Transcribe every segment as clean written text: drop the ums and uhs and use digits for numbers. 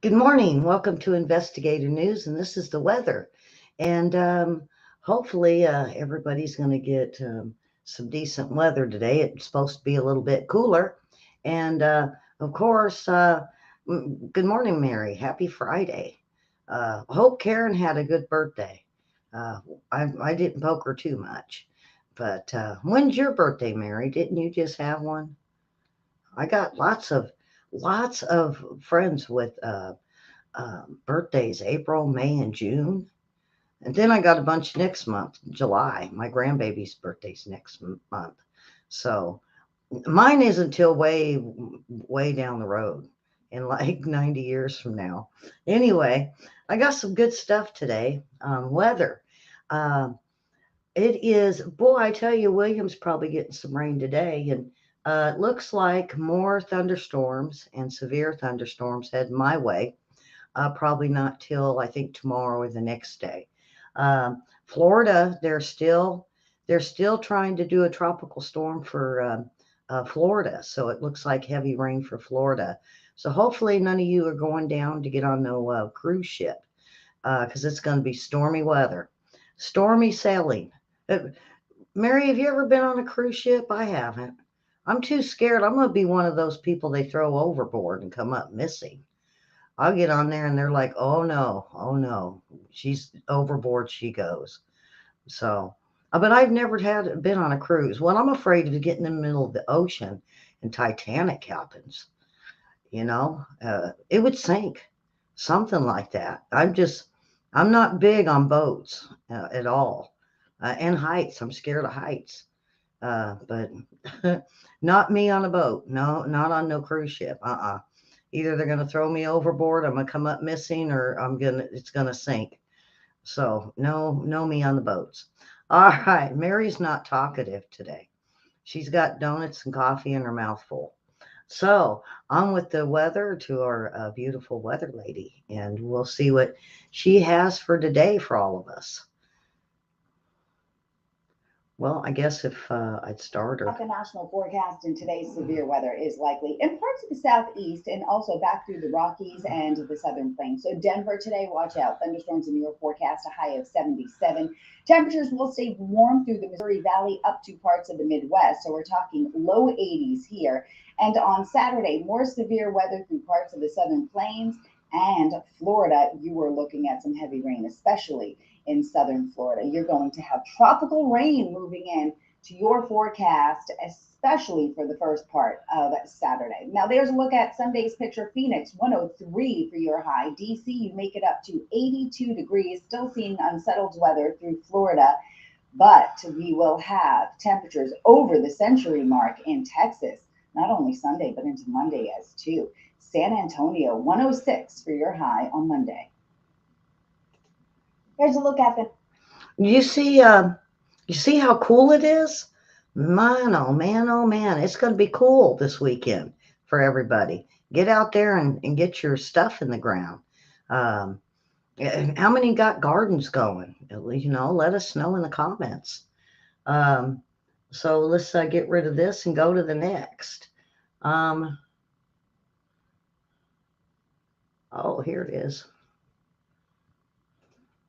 Good morning. Welcome to Investigative News, and this is the weather. And hopefully, everybody's going to get some decent weather today. It's supposed to be a little bit cooler. And of course, good morning, Mary. Happy Friday. Hope Karen had a good birthday. Uh, I didn't poke her too much. But when's your birthday, Mary? Didn't you just have one? I got lots of friends with birthdays April, May, and June. And then I got a bunch next month, July. My grandbaby's birthday's next month. So mine isn't till way down the road in like 90 years from now. Anyway, I got some good stuff today. Weather. Um, it is, boy, I tell you, William's probably getting some rain today. And it looks like more thunderstorms and severe thunderstorms heading my way. Probably not till I think tomorrow or the next day. Florida, they're still trying to do a tropical storm for Florida, so it looks like heavy rain for Florida. So hopefully none of you are going down to get on no cruise ship because it's going to be stormy weather, stormy sailing. Uh, Mary, have you ever been on a cruise ship? I haven't. I'm too scared. I'm going to be one of those people they throw overboard and come up missing. I'll get on there and they're like, oh no, she's overboard, she goes. So, but I've never had been on a cruise. Well, I'm afraid of getting in the middle of the ocean and Titanic happens. It would sink, something like that. I'm not big on boats at all, and heights. I'm scared of heights. But not me on a boat. No, not on no cruise ship. Either they're gonna throw me overboard, I'm gonna come up missing, or it's gonna sink. So no me on the boats. All right, Mary's not talkative today. She's got donuts and coffee in her mouth full. So on with the weather to our beautiful weather lady, and we'll see what she has for today for all of us. Well, I guess if I'd start her. The national forecast in today's severe weather is likely in parts of the southeast and also back through the Rockies and the southern plains. So, Denver today, watch out. Thunderstorms in your forecast, a high of 77. Temperatures will stay warm through the Missouri Valley up to parts of the Midwest. So, we're talking low 80s here. And on Saturday, more severe weather through parts of the southern plains and Florida. You are looking at some heavy rain, especially in southern Florida. You're going to have tropical rain moving in to your forecast, especially for the first part of Saturday. Now, there's a look at Sunday's picture. Phoenix, 103 for your high. DC, you make it up to 82 degrees, still seeing unsettled weather through Florida. But we will have temperatures over the century mark in Texas, not only Sunday, but into Monday as too. San Antonio, 106 for your high on Monday. Here's a look at the You see, you see how cool it is? Man, oh man, oh man. It's going to be cool this weekend for everybody. Get out there and get your stuff in the ground. Um, how many got gardens going? Let us know in the comments. Um, so let's get rid of this and go to the next. Um, oh, here it is.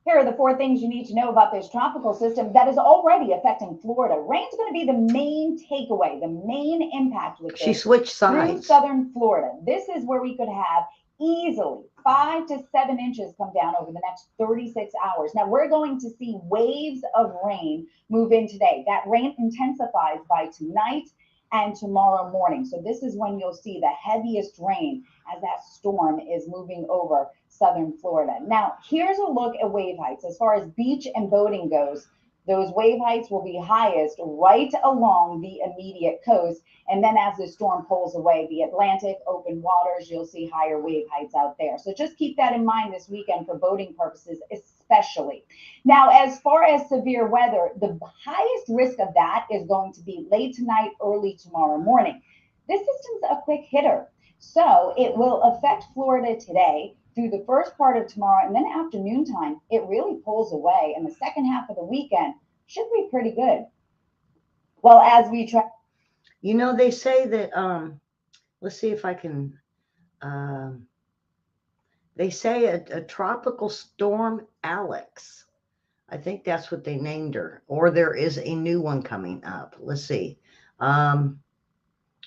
Here are the four things you need to know about this tropical system that is already affecting Florida. Rain's going to be the main takeaway, the main impact with She this switched through sides. southern Florida. This is where we could have easily 5 to 7 inches come down over the next 36 hours. Now, we're going to see waves of rain move in today. That rain intensifies by tonight and tomorrow morning. So, this is when you'll see the heaviest rain as that storm is moving over southern Florida. Now, here's a look at wave heights. As far as beach and boating goes, those wave heights will be highest right along the immediate coast. And then as the storm pulls away, the Atlantic, open waters, you'll see higher wave heights out there. So just keep that in mind this weekend for boating purposes, especially. Now, as far as severe weather, the highest risk of that is going to be late tonight, early tomorrow morning. This system's a quick hitter. So it will affect Florida today through the first part of tomorrow, and then afternoon time, it really pulls away. And the second half of the weekend should be pretty good. Well, as we try. They say that let's see if I can um They say a tropical storm Alex. I think that's what they named her. Or there is a new one coming up. Let's see. Um,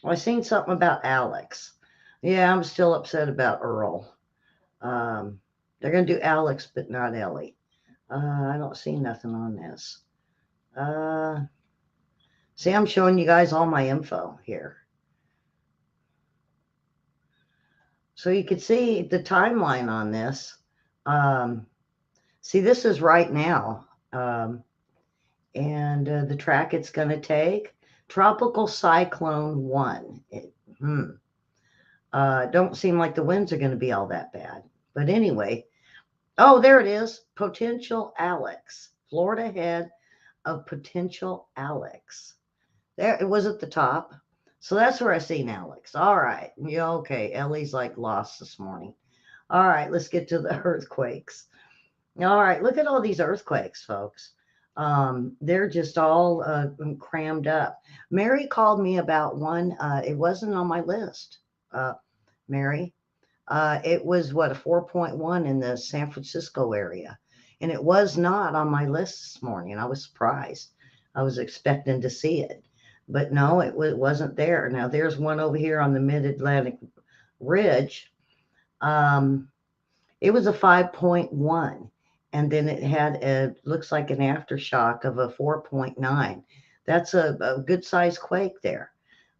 I seen something about Alex. Yeah, I'm still upset about Earl. Um, they're gonna do Alex, but not Ellie. I don't see nothing on this. Uh, See, I'm showing you guys all my info here, so you can see the timeline on this. Um, See, this is right now. Um, and the track it's going to take Tropical Cyclone 1. Don't seem like the winds are going to be all that bad. But anyway, oh, there it is. Potential Alex. Florida head of Potential Alex. There, it was at the top. So that's where I seen Alex. All right. Yeah, okay. Ellie's like lost this morning. All right, let's get to the earthquakes. All right, look at all these earthquakes, folks. They're just all crammed up. Mary called me about one. It wasn't on my list, uh, Mary. It was what, a 4.1 in the San Francisco area. And it was not on my list this morning. I was surprised. I was expecting to see it. But no, it wasn't there. Now, there's one over here on the Mid Atlantic Ridge. Um, it was a 5.1, and then it had a looks like an aftershock of a 4.9. That's a good sized quake there.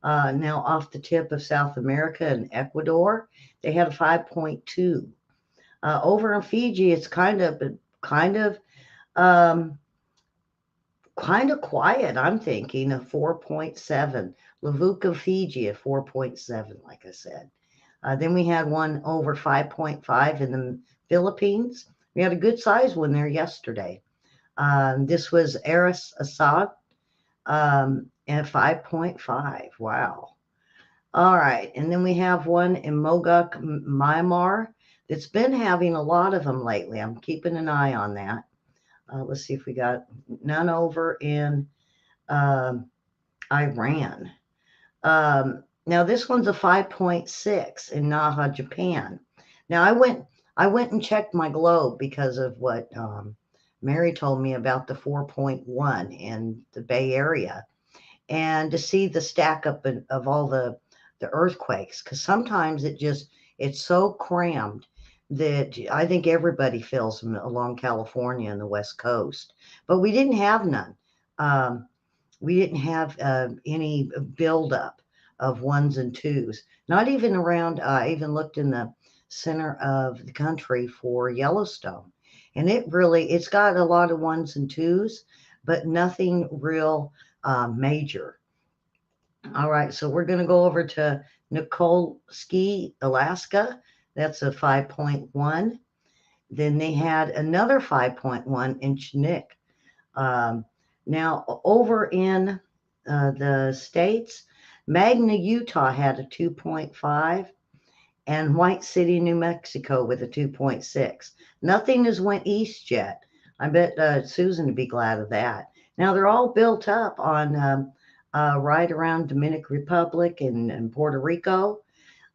Now, off the tip of South America and Ecuador, they had a 5.2. Over in Fiji, it's kind of um, kind of quiet. I'm thinking a 4.7. Levuka, Fiji, a 4.7, like I said. Then we had one over 5.5 in the Philippines. We had a good size one there yesterday. This was Aris Assad at 5.5. Wow. All right. And then we have one in Mogok, Myanmar, that's been having a lot of them lately. I'm keeping an eye on that. Let's see if we got none over in um Iran. Now this one's a 5.6 in Naha, Japan. Now I went and checked my globe because of what Mary told me about the 4.1 in the Bay Area, and to see the stack up of all the earthquakes, because sometimes it's so crammed that I think everybody feels them along California and the West Coast. But we didn't have none. Um, we didn't have any buildup of ones and twos, not even around. I even looked in the center of the country for Yellowstone, and it's got a lot of ones and twos, but nothing real major. All right, so we're going to go over to Nikolsky, Alaska. That's a 5.1. Then they had another 5.1 in Chinook. Um, Now, over in the States, Magna, Utah had a 2.5, and White City, New Mexico with a 2.6. Nothing has went east yet. I bet Susan would be glad of that. Now, they're all built up on right around Dominican Republic and Puerto Rico.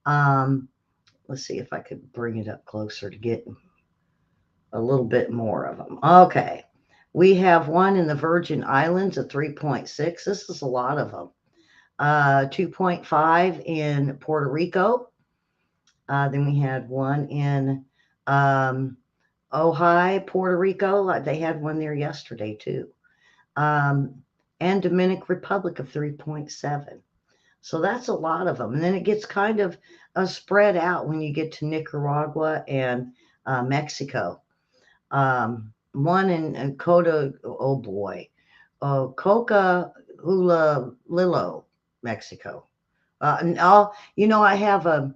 Um, let's see if I could bring it up closer to get a little bit more of them. Okay. We have one in the Virgin Islands, a 3.6. This is a lot of them. 2.5 in Puerto Rico. Then we had one in um, Ojai, Puerto Rico. They had one there yesterday too. Um, and Dominican Republic of 3.7. So that's a lot of them. And then it gets kind of spread out when you get to Nicaragua and Mexico. One in Coda, oh boy, Coca Hula Lilo, Mexico. And I have a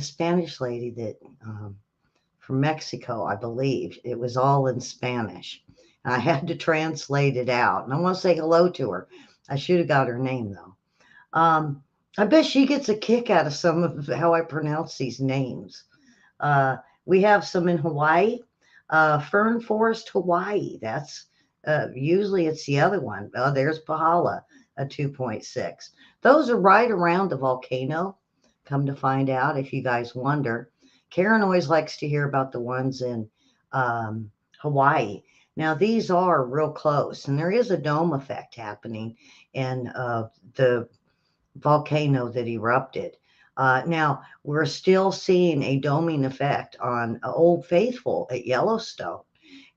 Spanish lady that from Mexico, I believe. It was all in Spanish. I had to translate it out. And I want to say hello to her. I should have got her name, though. I bet she gets a kick out of some of how I pronounce these names. Uh, we have some in Hawaii. Fern Forest, Hawaii. That's usually it's the other one. Oh, there's Pahala, a 2.6. Those are right around the volcano. Come to find out, if you guys wonder, Karen always likes to hear about the ones in Hawaii. Now, these are real close, and there is a dome effect happening in the volcano that erupted. Now, we're still seeing a doming effect on Old Faithful at Yellowstone.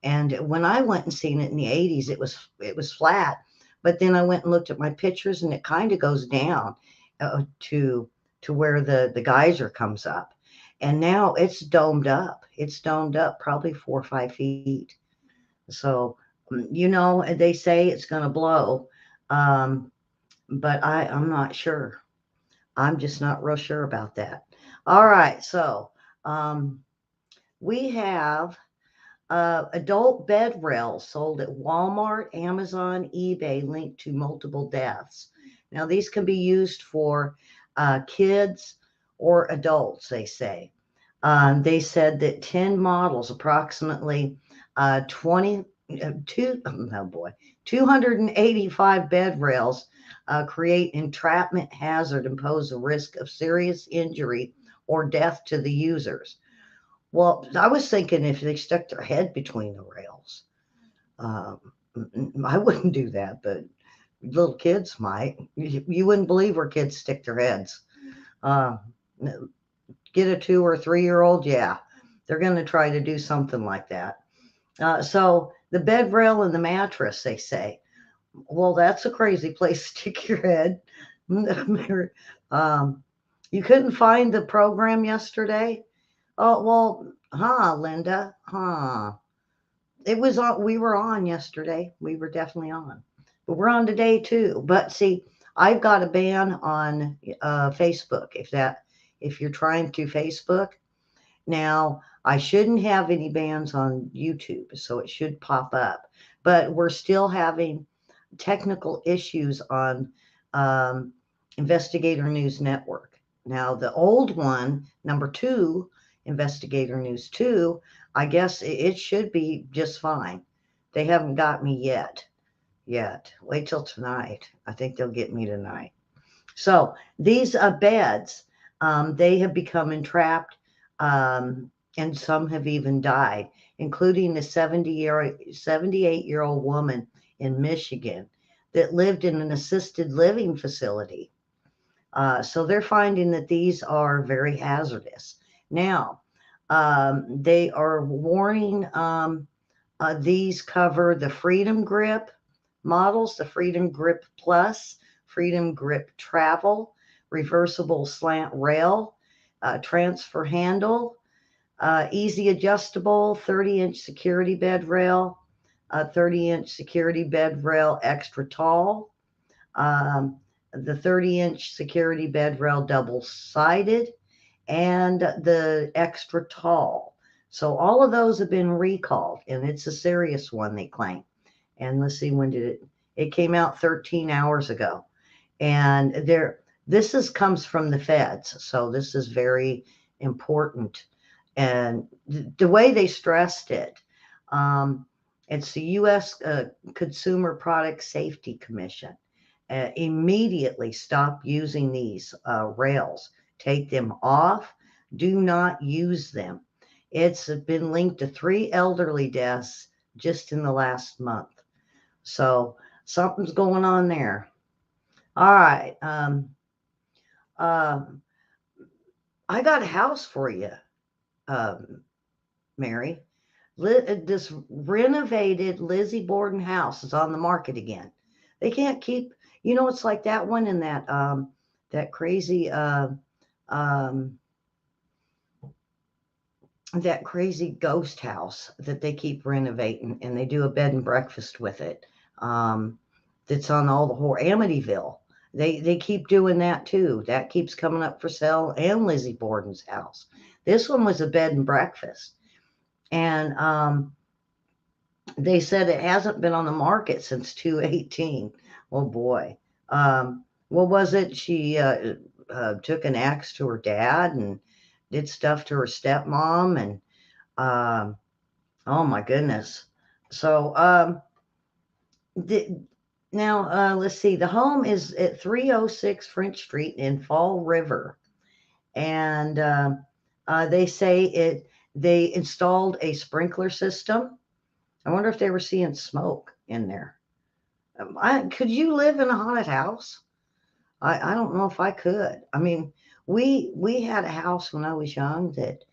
And when I went and seen it in the 80s, it was flat. But then I went and looked at my pictures, and it kind of goes down uh, to to where the geyser comes up. And now it's domed up. It's domed up probably 4 or 5 feet. So, they say it's going to blow, um, but I'm not sure. I'm just not real sure about that. All right, so um, we have adult bed rails sold at Walmart, Amazon, eBay, linked to multiple deaths. Now, these can be used for kids or adults, they say. They said that 10 models, approximately 20, oh boy, 285 bed rails create entrapment hazard and pose a risk of serious injury or death to the users. Well, I was thinking if they stuck their head between the rails, I wouldn't do that, but little kids might. You wouldn't believe where kids stick their heads. Uh, get a 2 or 3 year old, yeah, they're going to try to do something like that. So the bed rail and the mattress, they say, well, that's a crazy place to stick your head. um, you couldn't find the program yesterday? Oh, well, Linda, It was on, we were on yesterday. We were definitely on. But we're on today too. But see, I've got a ban on Facebook if you're trying to Facebook. Now, I shouldn't have any bans on YouTube, so it should pop up. But we're still having technical issues on um, Investigator News Network. Now, the old one, number two, Investigator News 2, I guess it should be just fine. They haven't got me yet. Yet. Wait till tonight. I think they'll get me tonight. So these beds, they have become entrapped, and some have even died, including a 78-year-old woman in Michigan that lived in an assisted living facility. So they're finding that these are very hazardous. Now, they are warning these cover the Freedom Grip models, the Freedom Grip Plus, Freedom Grip Travel, reversible slant rail, transfer handle, easy adjustable 30-inch security bed rail, 30-inch security bed rail extra tall, um, the 30-inch security bed rail double sided, and the extra tall. So all of those have been recalled, and it's a serious one, they claim. And let's see, when did it came out 13 hours ago. And this comes from the feds, so this is very important. And the way they stressed it, um, it's the U.S. Consumer Product Safety Commission. Immediately stop using these rails. Take them off. Do not use them. It's been linked to 3 elderly deaths just in the last month. So something's going on there. All right. Um, I got a house for you, um, Mary. This renovated Lizzie Borden house is on the market again. They can't keep, it's like that one in that crazy um, that crazy ghost house that they keep renovating, and they do a bed and breakfast with it. Um, that's on all the horror Amityville. They keep doing that too. That keeps coming up for sale, and Lizzie Borden's house. This one was a bed and breakfast, and they said it hasn't been on the market since 2018. Oh boy. What was it? She took an axe to her dad and did stuff to her stepmom, and um, oh my goodness. So the, now let's see. The home is at 306 French Street in Fall River, and They say they installed a sprinkler system. I wonder if they were seeing smoke in there. Could you live in a haunted house? I don't know if I could. I mean, we had a house when I was young that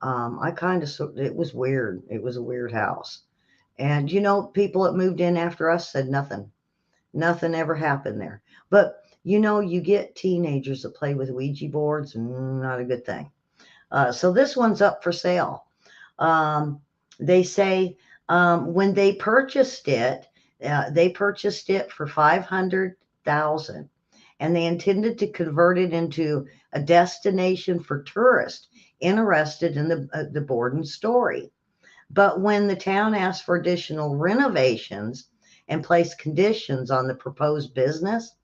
I kind of it was weird. It was a weird house, and people that moved in after us said nothing ever happened there. But you get teenagers that play with Ouija boards, not a good thing. So this one's up for sale. Um, they say when they purchased it for 500,000, and they intended to convert it into a destination for tourists interested in the Borden story. But when the town asked for additional renovations and placed conditions on the proposed business,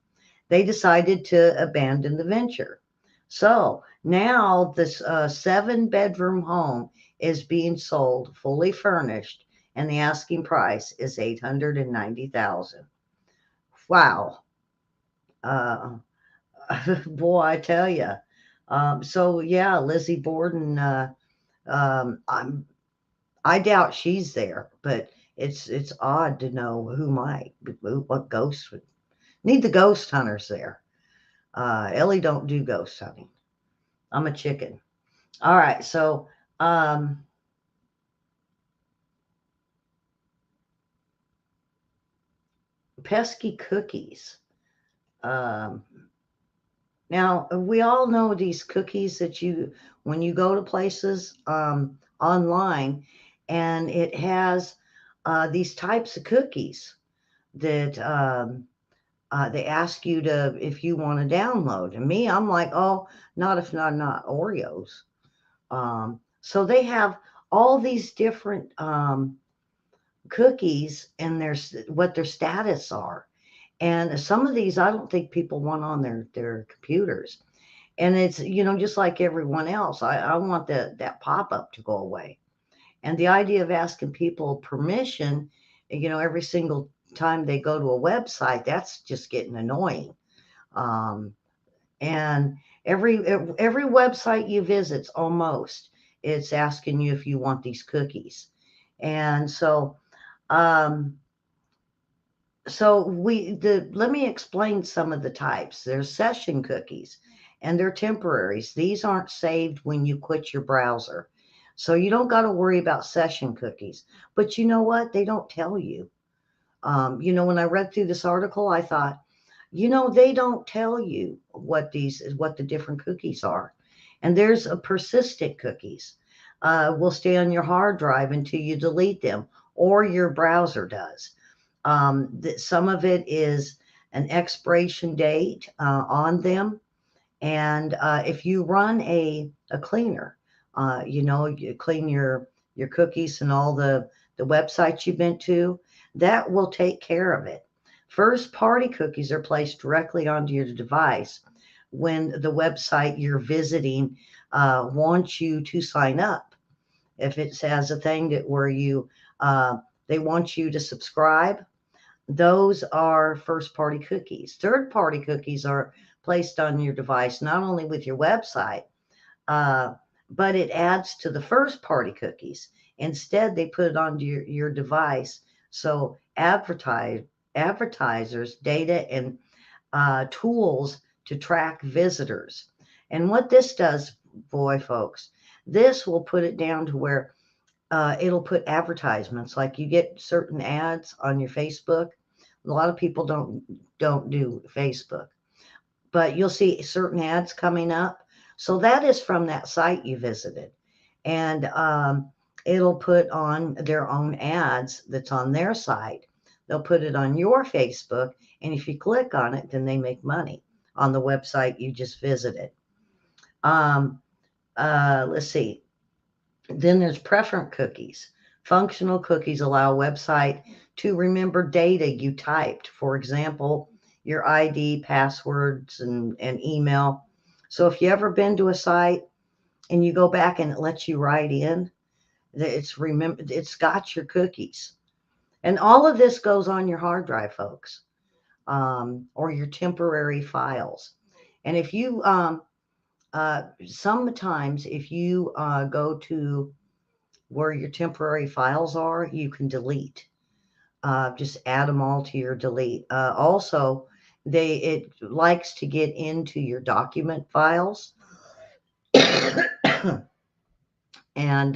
they decided to abandon the venture. So now this 7-bedroom home is being sold fully furnished, and the asking price is 890,000. Wow, uh, boy, I tell you. So yeah, Lizzie Borden. I doubt she's there, but it's odd to know who might, what ghosts would need the ghost hunters there. Ellie don't do ghost hunting. I'm a chicken. All right, so um, pesky cookies. Um, Now we all know these cookies that when you go to places online, and it has these types of cookies that they ask you to if you want to download. And me, I'm like, oh, not if not Oreos. So they have all these different cookies and what their status are. And some of these I don't think people want on their computers. And it's just like everyone else. I want that pop-up to go away. And the idea of asking people permission, every single time they go to a website, that's just getting annoying. Um, and every website you visit, almost, it's asking you if you want these cookies. And um, let me explain some of the types. There's session cookies, and they're temporaries. These aren't saved when you quit your browser. So you don't got to worry about session cookies. But you know what? They don't tell you. When I read through this article, I thought, they don't tell you what the different cookies are. And there's a persistent cookies. Will stay on your hard drive until you delete them, or your browser does. Some of it is an expiration date on them. And if you run a cleaner, you clean your cookies and all the websites you've been to, that will take care of it. First party cookies are placed directly onto your device when the website you're visiting wants you to sign up. If it has a thing that where they want you to subscribe, those are first party cookies. Third party cookies are placed on your device not only with your website, uh, but it adds to the first party cookies. Instead, they put it onto your device. So advertisers, data, and tools to track visitors. And what this does, boy, folks, this will put it down to where it'll put advertisements like you get certain ads on your Facebook. A lot of people don't do Facebook, but you'll see certain ads coming up. So that is from that site you visited, and it'll put on their own ads that's on their site. They'll put it on your Facebook, and if you click on it, then they make money on the website you just visited. Um, let's see. Then there's preference cookies. Functional cookies allow a website to remember data you typed. For example, your ID, passwords, and email. So if you ever been to a site and you go back and it lets you write in, it's got your cookies. And all of this goes on your hard drive, folks, or your temporary files. And if you Sometimes if you go to where your temporary files are, you can delete. Just add them all to your delete. Also, it likes to get into your document files, and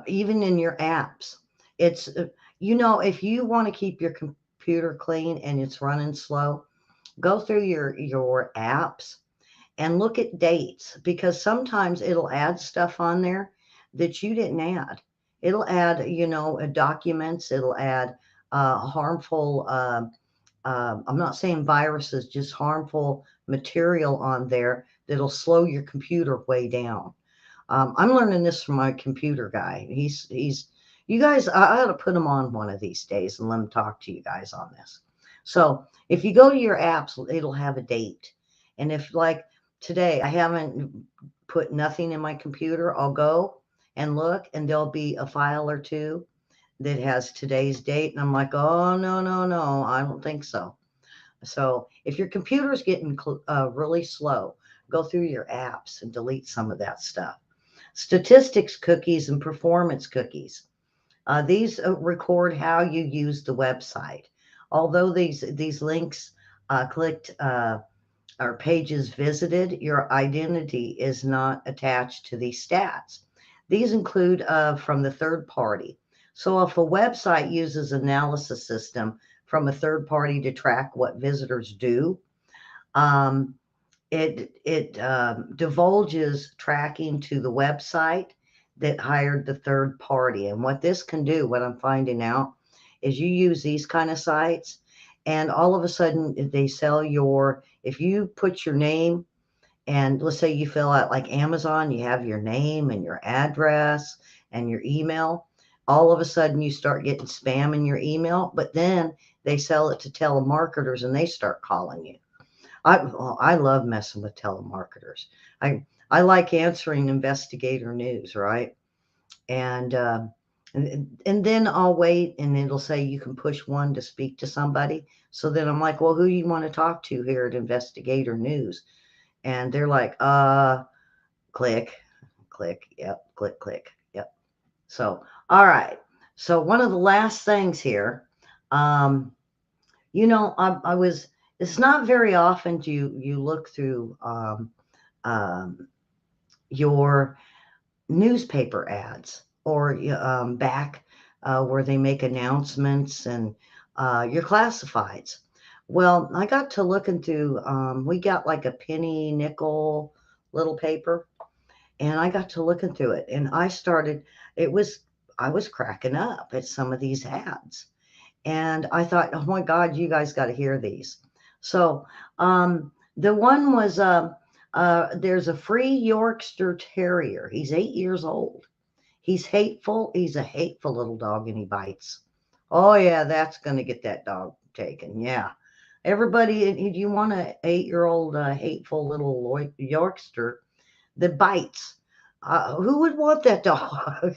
even in your apps. It's if you want to keep your computer clean and it's running slow, go through your apps and look at dates, because sometimes it'll add stuff on there that you didn't add. It'll add, documents. It'll add harmful. I'm not saying viruses, just harmful material on there that'll slow your computer way down. I'm learning this from my computer guy. He's you guys. I ought to put him on one of these days and let him talk to you guys on this. So if you go to your apps, it'll have a date, and if like today I haven't put nothing in my computer, I'll go and look, and there'll be a file or two that has today's date, and I'm like, oh no no no, I don't think so. So if your computer's getting really slow, go through your apps and delete some of that stuff. Statistics cookies and performance cookies. These record how you use the website. Although these links clicked or pages visited, your identity is not attached to these stats. These include from the third party. So if a website uses analysis system from a third party to track what visitors do, um, it divulges tracking to the website that hired the third party. And what this can do, what I'm finding out, is you use these kind of sites, and all of a sudden they sell if you put your name, and let's say you fill out like Amazon, you have your name and your address and your email. All of a sudden you start getting spam in your email, but then they sell it to telemarketers and they start calling you. I love messing with telemarketers. I like answering investigator news, right? And and then I'll wait, and it'll say you can push one to speak to somebody. So then I'm like, well, who do you want to talk to here at Investigator News? And they're like, click, click, yep, click, click, yep. So all right. So one of the last things here, um, I was. It's not very often you look through um, your newspaper ads, or back where they make announcements, and your classifieds. Well, I got to looking through. We got like a penny nickel little paper, and I got to looking through it, and It was I was cracking up at some of these ads. And I thought, oh my God, you guys got to hear these. So the one was there's a free Yorkshire Terrier. He's 8 years old. He's hateful. He's a hateful little dog, and he bites. Oh yeah, that's going to get that dog taken. Yeah. Everybody, you want an 8-year-old hateful little Yorkshire that bites? Who would want that dog?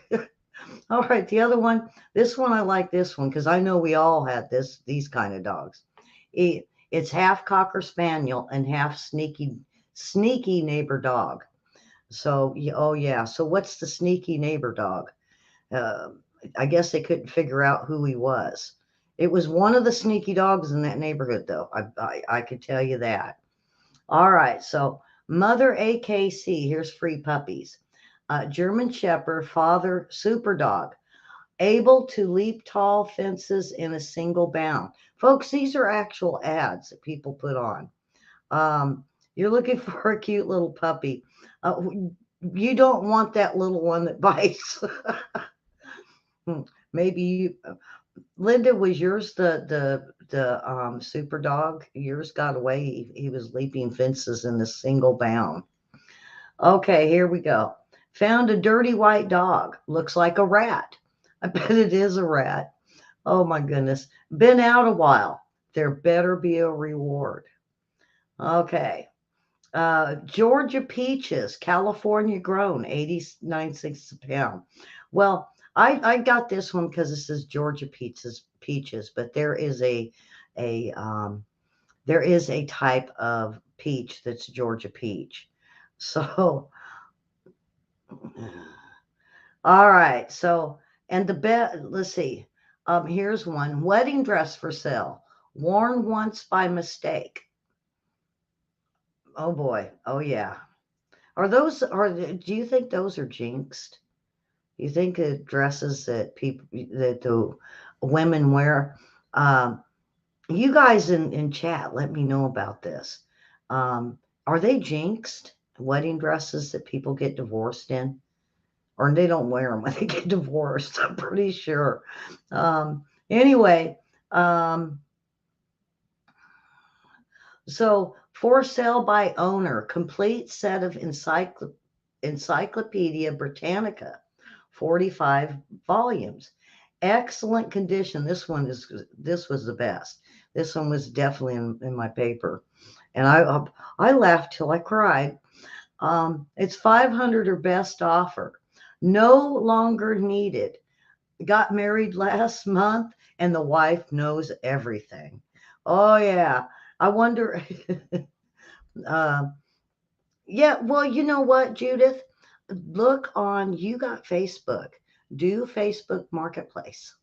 All right, the other one, this one I like this one because I know we all had these kind of dogs. It's half cocker spaniel and half sneaky neighbor dog. So oh yeah, so what's the sneaky neighbor dog? Uh, I guess they couldn't figure out who he was. It was one of the sneaky dogs in that neighborhood, though. I could tell you that. All right, so Mother AKC, here's free puppies. German Shepherd, Father Super Dog, able to leap tall fences in a single bound. Folks, these are actual ads that people put on. You're looking for a cute little puppy. You don't want that little one that bites. Maybe Linda, was yours the super dog? Yours got away. He was leaping fences in a single bound. Okay, here we go. Found a dirty white dog. Looks like a rat. I bet it is a rat. Oh my goodness. Been out a while. There better be a reward. Okay. Georgia peaches, California grown, 89 cents a pound. Well, I got this one because it says Georgia peaches, but a there is a type of peach that's Georgia peach. So, all right. So, and the bet, let's see. Here's one wedding dress for sale, worn once by mistake. Oh boy. Oh yeah. Do you think those are jinxed? You think the dresses that that the women wear, um, you guys in chat, let me know about this. Um, are they jinxed? Wedding dresses that people get divorced in? Or they don't wear them when they get divorced, I'm pretty sure. Anyway, um, so for sale by owner, complete set of Encyclopedia Britannica, 45 volumes. Excellent condition. This was the best. This one was definitely in my paper. And I laughed till I cried. It's 500 or best offer. No longer needed. Got married last month and the wife knows everything. Oh yeah. I wonder uh, yeah, well, you know what, Judith? Look on, you got Facebook. Do Facebook Marketplace.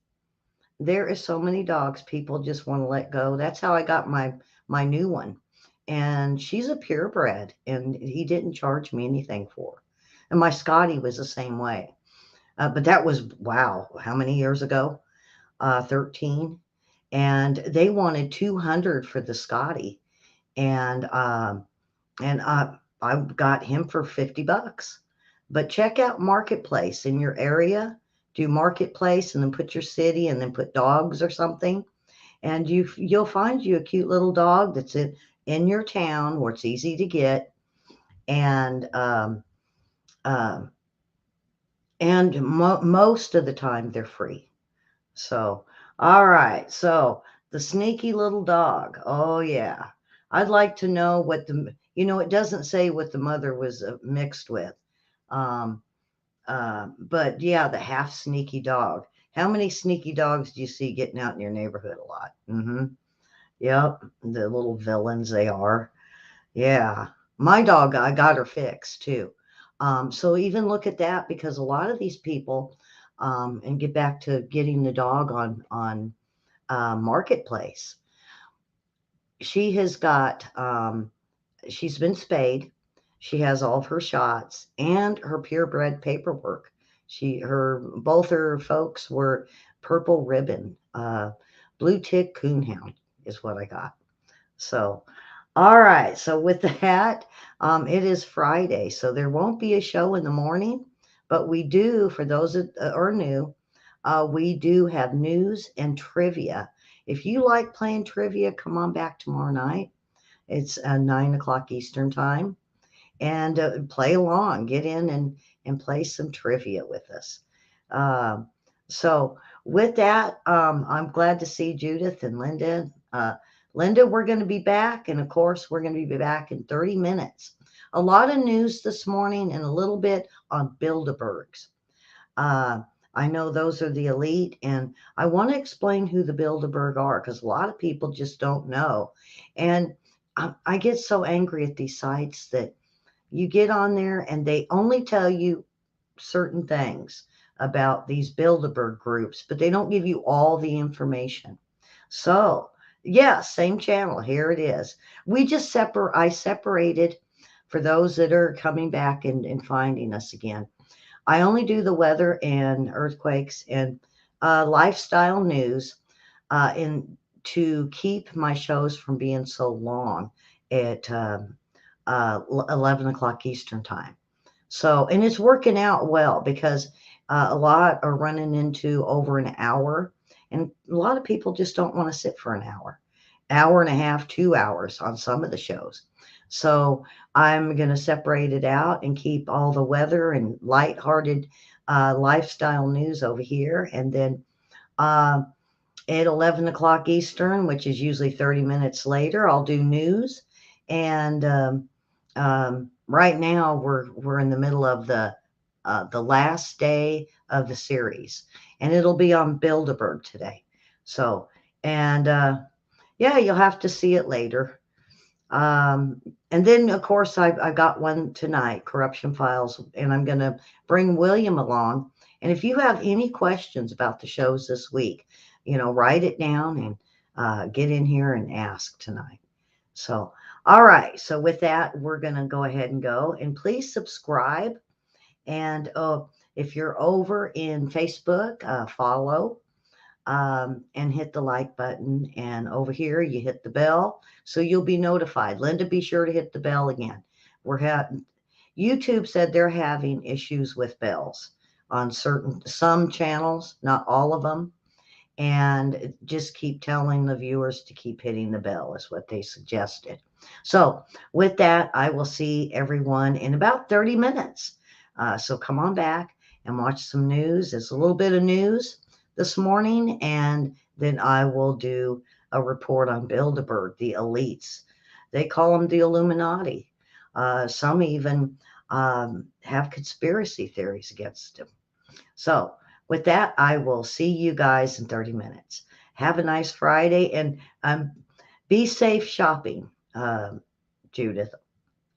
There is so many dogs people just want to let go. That's how I got my new one. And she's a purebred and he didn't charge me anything for her. And my Scotty was the same way. But that was wow, how many years ago? 13. And they wanted 200 for the Scotty. And I got him for $50. But check out Marketplace in your area. Do Marketplace and then put your city and then put dogs or something, and you'll find you a cute little dog that's in your town where it's easy to get, and um, most of the time they're free. So, all right. So the sneaky little dog. Oh yeah. I'd like to know what it doesn't say what the mother was mixed with. Um, but yeah, the half sneaky dog. How many sneaky dogs do you see getting out in your neighborhood a lot? Yep. The little villains they are. Yeah. My dog, I got her fixed too. So even look at that because a lot of these people, and get back to getting the dog on marketplace. She has got she's been spayed. She has all of her shots and her purebred paperwork. Her both her folks were purple ribbon, blue tick coonhound is what I got. So all right. So with that, it is Friday, so there won't be a show in the morning, but we do, for those that are new, we do have news and trivia. If you like playing trivia, come on back tomorrow night. It's 9 o'clock Eastern time, and play along. Get in and play some trivia with us. Um, so with that, I'm glad to see Judith and Linda. Linda, we're going to be back, and of course, we're going to be back in 30 minutes. A lot of news this morning and a little bit on Bilderbergs. Uh, I know those are the elite, and I want to explain who the Bilderberg are because a lot of people just don't know. And I get so angry at these sites that you get on there and they only tell you certain things about these Bilderberg groups, but they don't give you all the information. So, yeah, same channel. Here it is. I separated for those that are coming back and finding us again. I only do the weather and earthquakes and lifestyle news in to keep my shows from being so long at 11 o'clock Eastern time. So, and it's working out well because a lot are running into over an hour, and a lot of people just don't want to sit for an hour and a half, 2 hours on some of the shows. So, I'm going to separate it out and keep all the weather and lighthearted lifestyle news over here. And then uh, at 11 o'clock Eastern, which is usually 30 minutes later, I'll do news. And right now, we're in the middle of the last day of the series, and it'll be on Bilderberg today. So, and yeah, you'll have to see it later. And then, of course, I've got one tonight, Corruption Files, and I'm going to bring William along. And if you have any questions about the shows this week, write it down and get in here and ask tonight. So, all right. So with that, we're going to go ahead and go. And please subscribe. And if you're over in Facebook, follow and hit the like button. And over here, you hit the bell so you'll be notified. Linda, be sure to hit the bell again. YouTube said they're having issues with bells on some channels, not all of them. And just keep telling the viewers to keep hitting the bell is what they suggested. So with that, I will see everyone in about 30 minutes. So come on back and watch some news. There's a little bit of news this morning, and then I will do a report on Bilderberg, the elites. They call them the Illuminati. Some even have conspiracy theories against them. So with that, I will see you guys in 30 minutes. Have a nice Friday, and be safe shopping, Judith.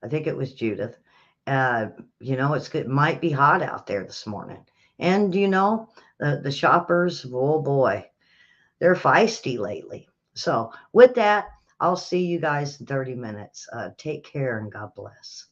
I think it was Judith. It's good. It might be hot out there this morning. And, the shoppers, oh boy, they're feisty lately. So with that, I'll see you guys in 30 minutes. Take care and God bless.